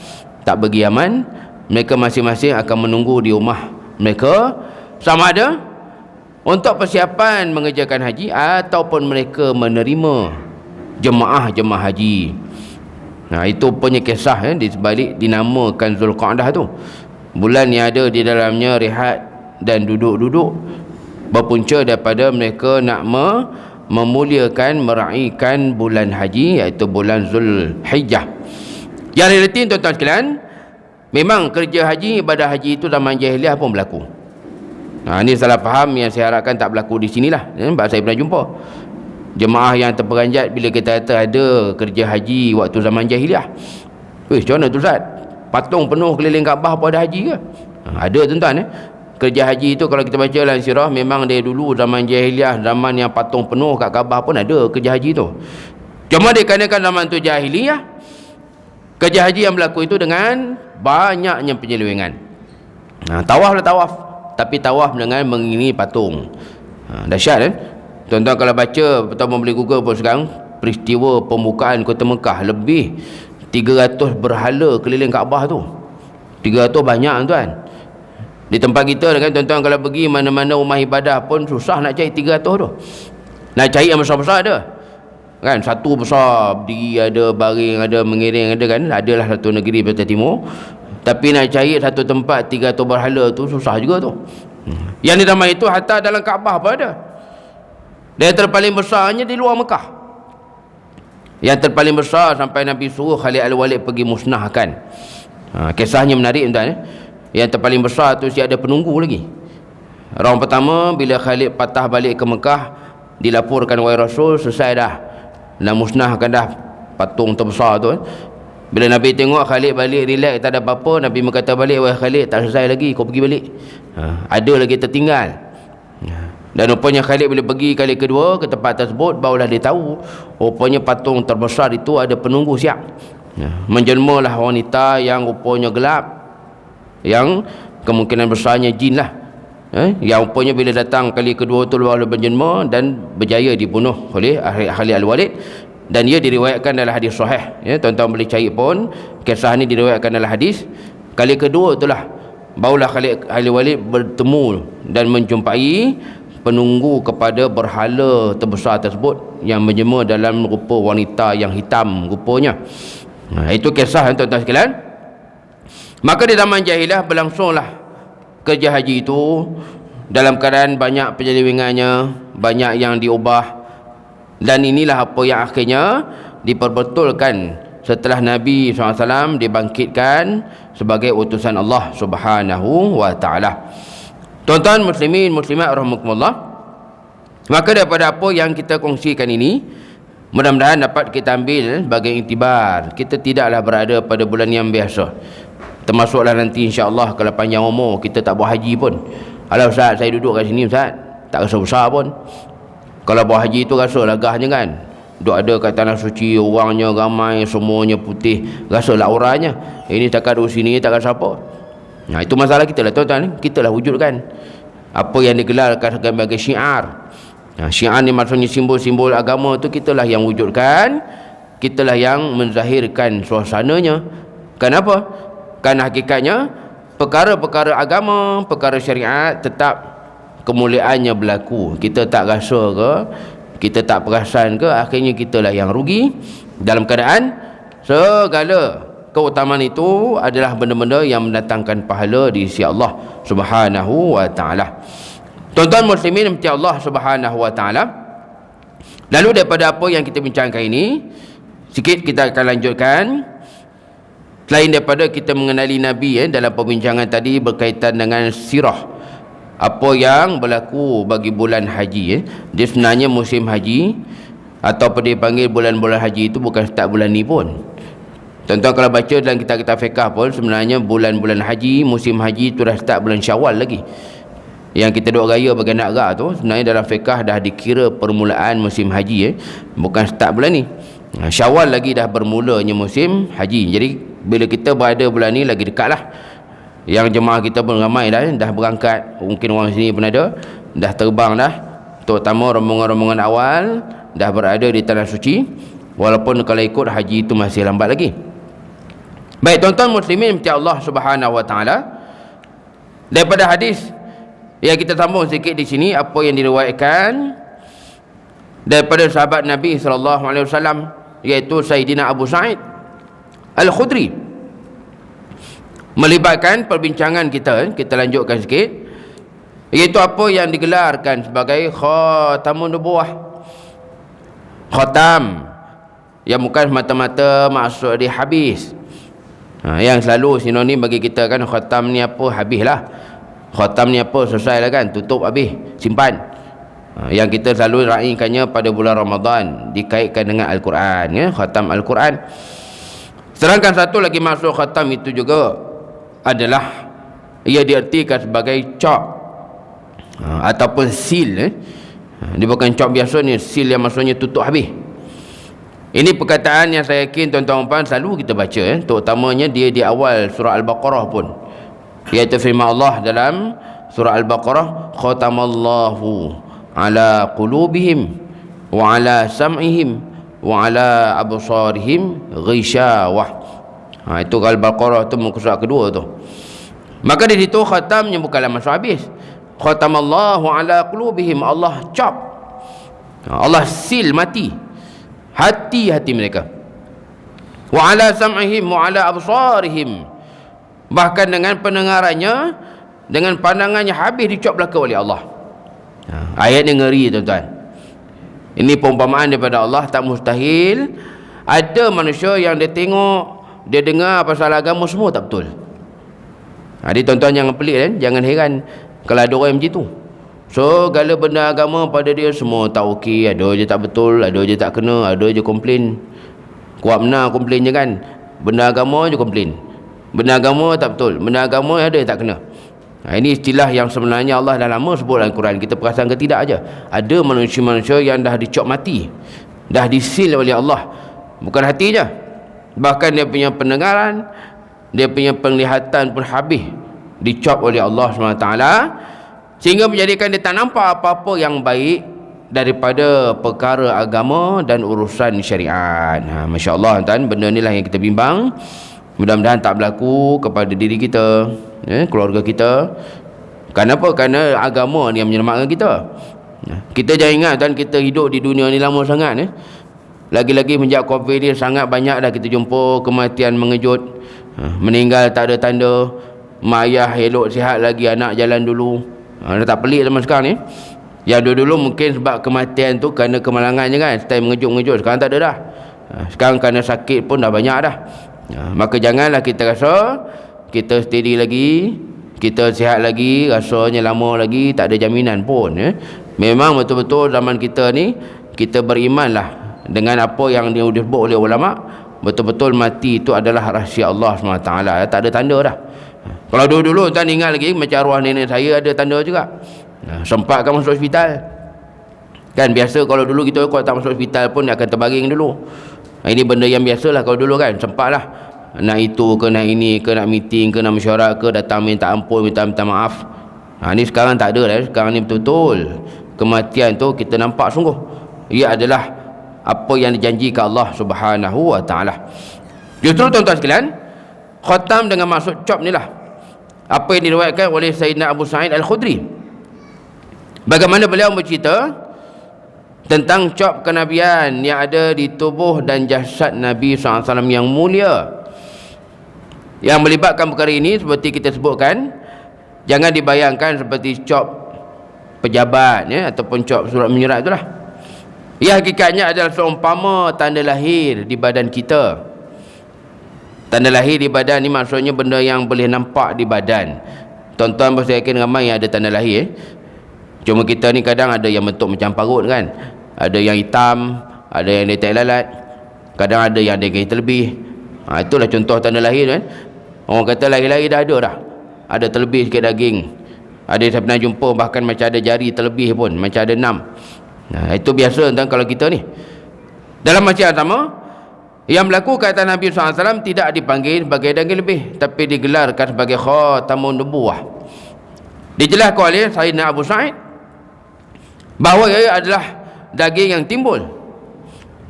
tak pergi Yaman. Mereka masing-masing akan menunggu di rumah mereka, sama ada untuk persiapan mengerjakan haji ataupun mereka menerima jemaah haji. Itu punya kisah di sebalik dinamakan Zulqa'dah tu. Bulan yang ada di dalamnya rehat dan duduk-duduk, berpunca daripada mereka nak memuliakan, meraihkan bulan haji, iaitu bulan Zulhijjah. Yang realiti tuan-tuan sekalian, memang kerja haji, ibadah haji itu zaman jahiliah pun berlaku. Ini salah faham yang saya harapkan tak berlaku di sinilah. Sebab saya pernah jumpa jemaah yang terperanjat bila kita kata ada kerja haji waktu zaman jahiliah. Macam mana tu Ustaz? Patung penuh keliling Kaabah apa ada haji ke? Ada tuan-tuan. Kerja haji itu kalau kita baca dalam sirah, memang dari dulu zaman jahiliah, zaman yang patung penuh kat Kaabah pun ada kerja haji tu. Cuma dikarenakan zaman tu jahiliah, Kerja haji yang berlaku itu dengan banyaknya penyelewengan. Tawaf lah tawaf, tapi tawaf dengan mengiringi patung. Dahsyat kan? Tuan-tuan kalau baca atau boleh Google pun sekarang, peristiwa pembukaan kota Mekah, lebih 300 berhala keliling Kaabah tu. 300 banyak tuan. Di tempat kita kan tuan-tuan, kalau pergi mana-mana rumah ibadah pun susah nak cari 300 tu. Nak cari yang besar-besar ada kan, satu besar berdiri, ada baring, ada mengiring, ada kan, adalah satu negeri Barat Timur. Tapi nak cari satu tempat 300 berhala tu susah juga tu. Yang dinamai itu hatta dalam Kaabah pun ada. Dan yang terpaling besarnya di luar Mekah. Yang terpaling besar sampai Nabi suruh Khalid Al-Walid pergi musnahkan. Kisahnya menarik tuan. Yang terpaling besar tu si ada penunggu lagi. Orang pertama bila Khalid patah balik ke Mekah, dilaporkan wahai Rasul, selesai dah, nak musnahkan dah patung terbesar tu. Bila Nabi tengok Khalid balik relax, tak ada apa-apa, Nabi berkata balik, wahai Khalid, tak selesai lagi, kau pergi balik. Ada lagi tertinggal. Dan rupanya Khalid bila pergi kali kedua ke tempat tersebut, barulah dia tahu rupanya patung terbesar itu ada penunggu siap. Menjelmalah wanita yang rupanya gelap, yang kemungkinan besarnya jin lah, yang rupanya bila datang kali kedua tu barulah berjelma dan berjaya dibunuh oleh Khalid Al-Walid. Dan ia diriwayatkan dalam hadis sahih, tuan-tuan boleh cari pun, kisah ni diriwayatkan dalam hadis. Kali kedua itulah barulah Khalid Al-Walid bertemu dan menjumpai penunggu kepada berhala terbesar tersebut yang menjelma dalam rupa wanita yang hitam rupanya. Itu kisah tuan-tuan sekalian. Maka di zaman jahiliah berlangsunglah kerja haji itu dalam keadaan banyak penyelewengannya, banyak yang diubah. Dan inilah apa yang akhirnya diperbetulkan setelah Nabi SAW dibangkitkan sebagai utusan Allah Subhanahu wa ta'ala. Tuan-tuan muslimin muslimat rahimakumullah, maka daripada apa yang kita kongsikan ini, mudah-mudahan dapat kita ambil sebagai iktibar. Kita tidaklah berada pada bulan yang biasa. Termasuklah nanti insya-Allah kalau panjang umur kita tak buat haji pun. Alah Ustaz, saya duduk kat sini Ustaz, tak rasa besar pun. Kalau buat haji tu rasa lagahnya kan, duk ada kat tanah suci, orangnya ramai, semuanya putih, rasa lah orangnya. Ini takat duduk sini tak rasa apa. Itu masalah kita lah tuan-tuan. Kita lah wujudkan apa yang digelarkan sebagai syiar. Syiar ni maksudnya simbol-simbol agama tu, kita lah yang wujudkan, kita lah yang menzahirkan suasananya. Kenapa? Kerana hakikatnya perkara-perkara agama, perkara syariat tetap kemuliaannya berlaku. Kita tak rasa ke, kita tak perasan ke, akhirnya kita lah yang rugi dalam keadaan segala keutamaan itu adalah benda-benda yang mendatangkan pahala di sisi Allah Subhanahu wa ta'ala. Tuan-tuan muslimin mesti Allah Subhanahu wa ta'ala. Lalu daripada apa yang kita bincangkan ini, sikit kita akan lanjutkan. Selain daripada kita mengenali Nabi dalam perbincangan tadi berkaitan dengan sirah, apa yang berlaku bagi bulan haji. Dia sebenarnya musim haji, atau apa dia panggil bulan-bulan haji itu bukan start bulan ni pun. Tuan-tuan kalau baca dalam kitab-kitab fiqh pun, sebenarnya bulan-bulan haji, musim haji itu dah start bulan Syawal lagi. Yang kita duk raya bagi anak rak tu, sebenarnya dalam fiqh dah dikira permulaan musim haji, bukan start bulan ni. Syawal lagi dah bermulanya musim haji. Jadi bila kita berada bulan ni lagi dekat lah. Yang jemaah kita pun ramai dah berangkat. Mungkin orang sini pun ada, dah terbang dah, terutama rombongan-rombongan awal dah berada di tanah suci. Walaupun kalau ikut haji itu masih lambat lagi. Baik tuan-tuan muslimin mesti Allah Subhanahu wa ta'ala, daripada hadis yang kita sambung sikit di sini, apa yang diriwayatkan daripada sahabat Nabi sallallahu alaihi wasallam, iaitu Sayyidina Abu Sa'id Al-Khudri, melibatkan perbincangan kita. Kita lanjutkan sikit, iaitu apa yang digelarkan sebagai khatamun nubuwah. Khatam yang bukan semata-mata maksud dia habis. Yang selalu sinonim bagi kita kan, khatam ni apa, habislah. Khatam ni apa, selesai lah kan, tutup habis, simpan. Yang kita selalu raikannya pada bulan Ramadan, dikaitkan dengan Al-Quran, khatam Al-Quran. Sedangkan satu lagi maksud khatam itu juga adalah ia diartikan sebagai cop ataupun seal. Dia bukan cop biasa ni, seal yang maksudnya tutup habis. Ini perkataan yang saya yakin tuan-tuan puan selalu kita baca, terutamanya dia di awal surah Al-Baqarah pun, iaitu firman Allah dalam surah Al-Baqarah, khatamallahu ala qulubihim wa ala sam'ihim wa ala absarihim ghishawah. Itu Al-Baqarah tu muka surat kedua tu. Maka di situ khatamnya bukanlah masuk habis. Khatamallahu ala qulubihim, Allah cap, Allah seal mati hati-hati mereka. Wa ala sam'ihim wa ala absarihim, bahkan dengan pendengarannya, dengan pandangannya habis dicop belaka oleh Allah. Ayat ni ngeri tuan-tuan. Ini perumpamaan daripada Allah. Tak mustahil ada manusia yang dia tengok, dia dengar pasal agama semua tak betul. Jadi tuan-tuan jangan pelik kan, jangan heran kalau ada orang macam tu. So segala benda agama pada dia semua tak okey, ada je tak betul, ada je tak kena, ada je komplain. Kuat benar komplain je kan. Benda agama je komplain, benda agama tak betul, benda agama ada yang tak kena. Ini istilah yang sebenarnya Allah dah lama sebut dalam Quran. Kita perasan ke tidak aja, ada manusia-manusia yang dah dicop mati, dah disil oleh Allah. Bukan hati je, bahkan dia punya pendengaran, dia punya penglihatan pun habis dicop oleh Allah SWT, sehingga menjadikan dia tak nampak apa-apa yang baik daripada perkara agama dan urusan syariat. Masya Allah tuan, benda inilah yang kita bimbang. Mudah-mudahan tak berlaku kepada diri kita, keluarga kita. Kenapa? Kerana agama ni yang menyelamatkan kita. Kita jangan ingat tuan, kita hidup di dunia ni lama sangat. Lagi-lagi menjak COVID ni sangat banyak dah kita jumpa kematian mengejut. Meninggal tak ada tanda, mak ayah elok sihat lagi, anak jalan dulu. Dah tak pelik zaman sekarang ni. Yang dulu mungkin sebab kematian tu kerana kemalangan je kan, style mengejut-mengejut. Sekarang tak ada dah. Sekarang kerana sakit pun dah banyak dah. Maka janganlah kita rasa kita steady lagi, kita sihat lagi, rasanya lama lagi, tak ada jaminan pun. Memang betul-betul zaman kita ni, kita berimanlah dengan apa yang disebut oleh ulama. Betul-betul mati itu adalah rahsia Allah SWT. Tak ada tanda dah. Kalau dulu-dulu tuan ingat lagi, macam arwah nenek saya ada tanda juga. Sempat kan masuk hospital. Kan biasa kalau dulu kita kalau tak masuk hospital pun dia akan terbaring dulu. Ini benda yang biasalah kalau dulu kan. Sempatlah nak itu ke nak ini ke, nak meeting ke, nak mesyuarat ke, datang minta ampun, minta maaf. Ni sekarang tak ada dah. Sekarang ni betul-betul kematian tu kita nampak sungguh. Ia adalah apa yang dijanjikan Allah Subhanahu wa taala. Justru tuan-tuan sekalian, khatam dengan maksud cop ni lah apa yang diriwayatkan oleh Sayyidina Abu Sa'id Al-Khudri. Bagaimana beliau bercerita tentang cop kenabian yang ada di tubuh dan jasad Nabi SAW yang mulia. Yang melibatkan perkara ini seperti kita sebutkan, jangan dibayangkan seperti cop pejabat ataupun cop surat menyurat itulah. Ia hakikatnya adalah seumpama tanda lahir di badan kita. Tanda lahir di badan ni maksudnya benda yang boleh nampak di badan. Tuan-tuan pasti yakin ramai yang ada tanda lahir. Cuma kita ni kadang ada yang bentuk macam parut kan, ada yang hitam, ada yang letak lalat, kadang ada yang ada garis terlebih. Itulah contoh tanda lahir kan. Orang kata lahir-lahir dah ada dah, ada terlebih sikit daging. Ada saya pernah jumpa bahkan macam ada jari terlebih pun, macam ada 6. Itu biasa tuan kalau kita ni. Dalam masa yang sama, yang berlaku kata Nabi SAW tidak dipanggil sebagai daging lebih, tapi digelarkan sebagai khatamun nubuwah. Dijelaskan oleh Sayyidina Abu Sa'id bahawa ia adalah daging yang timbul,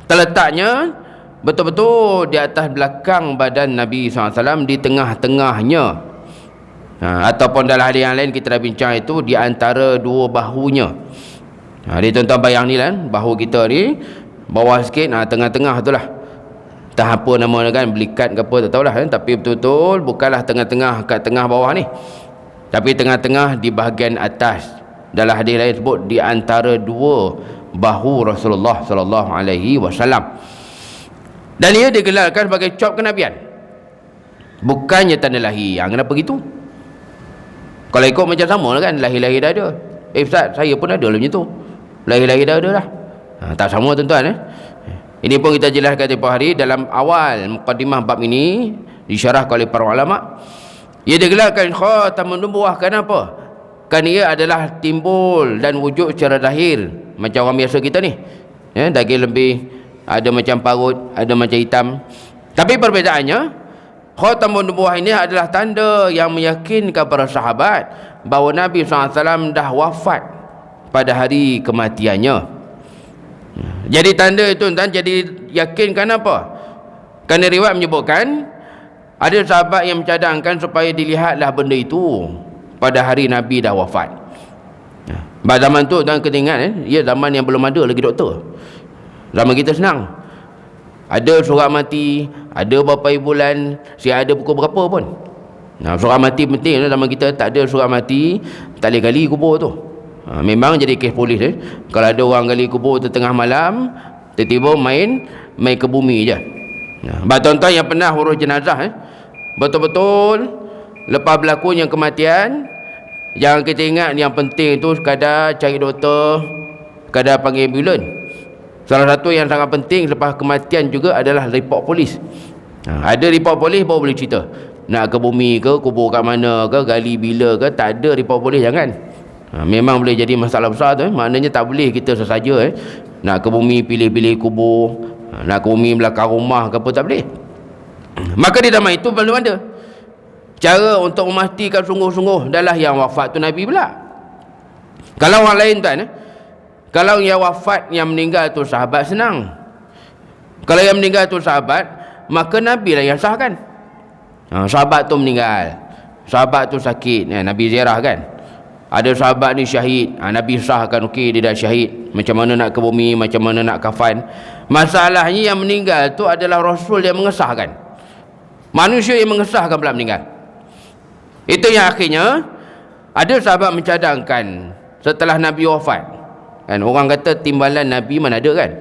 terletaknya betul-betul di atas belakang badan Nabi SAW, di tengah-tengahnya. Ataupun dalam hadis yang lain kita dah bincang itu, di antara dua bahunya. Jadi tuan-tuan bayang ni kan, bahu kita ni bawah sikit, tengah-tengah tu lah. Tak apa nama kan, belikat ke apa tak tahulah kan? Tapi betul-betul bukanlah tengah-tengah kat tengah bawah ni, tapi tengah-tengah di bahagian atas. Dalam hadis lain sebut di antara dua bahu Rasulullah sallallahu alaihi wasallam. Dan ia digelarkan sebagai cop kenabian, bukannya tanda lahir. Kenapa gitu? Kalau ikut macam sama lah kan, lahir-lahir dah ada. Ustaz, saya pun ada lah macam tu, lahir-lahir dah ada lah. Tak sama tuan-tuan. Ini pun kita jelaskan tempoh hari dalam awal mukadimah bab ini, disyarahkan oleh para ulama. Ia digelarkan khatamun nubuwah. Kenapa? Kerana ia adalah timbul dan wujud secara lahir macam orang biasa kita ni, daging lebih, ada macam parut, ada macam hitam. Tapi perbezaannya, khatamun nubuwah ini adalah tanda yang meyakinkan para sahabat bahawa Nabi SAW dah wafat pada hari kematiannya. Jadi tanda itu tuan, jadi yakinkan apa? Kerana riwayat menyebutkan ada sahabat yang mencadangkan supaya dilihatlah benda itu pada hari Nabi dah wafat. Pada zaman tu tuan kena ingat, ya, zaman yang belum ada lagi doktor. Zaman kita senang, ada surat mati, ada berapa bulan, siap ada pukul berapa pun. Surat mati penting. Zaman kita tak ada surat mati, tak boleh gali kubur tu. Memang jadi kes polis. Kalau ada orang gali kubur tu tengah malam, tiba-tiba main ke bumi je. Tuan-tuan yang pernah urus jenazah, betul-betul lepas berlakunya kematian, jangan kita ingat yang penting tu sekadar cari doktor, sekadar panggil ambulan. Salah satu yang sangat penting selepas kematian juga adalah report polis. Ada report polis baru boleh cerita. Nak ke bumi ke, kubur kat mana ke, gali bila ke. Tak ada report polis, jangan. Memang boleh jadi masalah besar tu. Maknanya tak boleh kita sesaja nak ke bumi pilih-pilih kubur, nak ke bumi belakang rumah ke apa, tak boleh. Maka di zaman itu belum ada cara untuk memastikan sungguh-sungguh adalah yang wafat tu Nabi pula. Kalau orang lain tuan, kalau yang wafat, yang meninggal tu sahabat, senang. Kalau yang meninggal tu sahabat, maka Nabi lah yang sahkan. Sahabat tu meninggal, sahabat tu sakit, Nabi ziarah kan. Ada sahabat ni syahid, Nabi sahkan, okey dia dah syahid, macam mana nak ke bumi, macam mana nak kafan. Masalahnya yang meninggal tu adalah Rasul yang mengesahkan, manusia yang mengesahkan pula meninggal. Itu yang akhirnya ada sahabat mencadangkan setelah Nabi wafat kan, orang kata timbalan Nabi mana ada kan.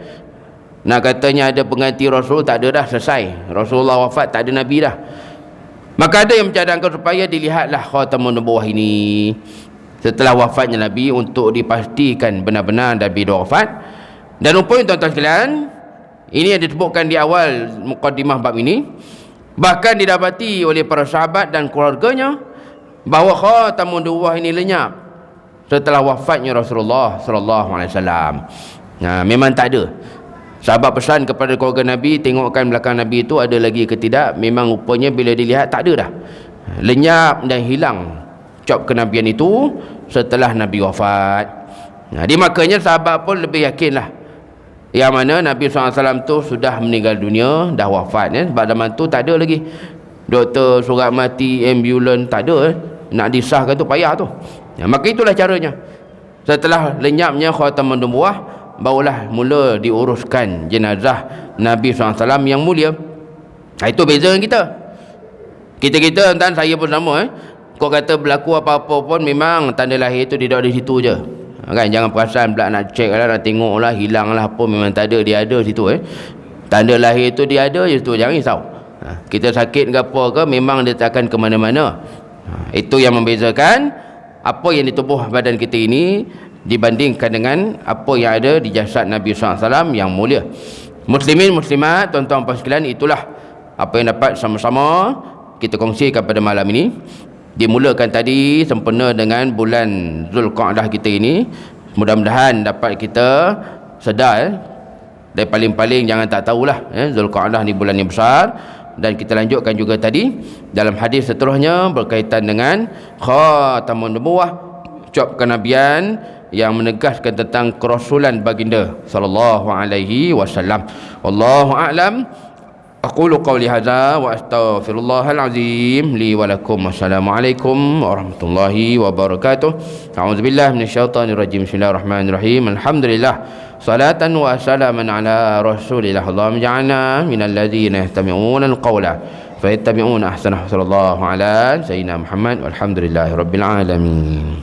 Nak katanya ada pengganti Rasul, tak ada dah, selesai. Rasulullah wafat, tak ada Nabi dah. Maka ada yang mencadangkan supaya dilihatlah khatamun nubuwah ini setelah wafatnya Nabi, untuk dipastikan benar-benar Nabi dah wafat. Dan rupanya tuan-tuan sekalian, ini yang disebutkan di awal mukadimah bab ini, bahkan didapati oleh para sahabat dan keluarganya bahawa khatamun nubuwah ini lenyap setelah wafatnya Rasulullah sallallahu alaihi wasallam. Memang tak ada. Sahabat pesan kepada keluarga Nabi, tengokkan belakang Nabi itu ada lagi ke tidak. Memang rupanya bila dilihat tak ada dah, lenyap dan hilang cap kenabian itu setelah Nabi wafat. Jadi makanya sahabat pun lebih yakinlah yang mana Nabi SAW tu sudah meninggal dunia, dah wafat. Sebab zaman tu tak ada lagi doktor, surat mati, ambulan, tak ada. Nak disahkan tu payah tu. Maka itulah caranya. Setelah lenyapnya khatamun nubuwah, barulah mula diuruskan jenazah Nabi SAW yang mulia. Itu beza dengan kita. Kita dan saya pun sama. Kau kata berlaku apa-apa pun, memang tanda lahir tu dia ada di situ je kan. Jangan perasan pula nak cek lah, nak tengok lah, hilang lah apa, memang tak ada, dia ada situ. Tanda lahir tu dia ada je situ, jangan risau. Kita sakit ke apa ke, memang dia takkan ke mana-mana. Itu yang membezakan apa yang di tubuh badan kita ini dibandingkan dengan apa yang ada di jasad Nabi SAW yang mulia. Muslimin, muslimat, tuan-tuan puan sekalian, itulah apa yang dapat sama-sama kita kongsikan pada malam ini. Dimulakan tadi sempena dengan bulan Zulqa'dah kita ini. Mudah-mudahan dapat kita sedar dan paling-paling jangan tak tahulah Zulqa'dah ni bulan yang besar. Dan kita lanjutkan juga tadi dalam hadis seterusnya berkaitan dengan khatamun nubuwah, cap kenabian yang menegaskan tentang kerasulan baginda sallallahu alaihi wasallam. Wallahu a'lam. Aqulu qawli hadza wa astaghfirullahal azim li wa lakum. Wassalamualaikum warahmatullahi wabarakatuh. A'udzubillahi minasyaitonir rajim. Bismillahirrahmanirrahim. Alhamdulillah, salatan wa salaman ala rasulillah. Allahumma ja'alna minal ladzina yastami'una al-qawla fayattabi'una ahsanahu. Sallallahu ala sayyidina Muhammad walhamdulillahi rabbil alamin.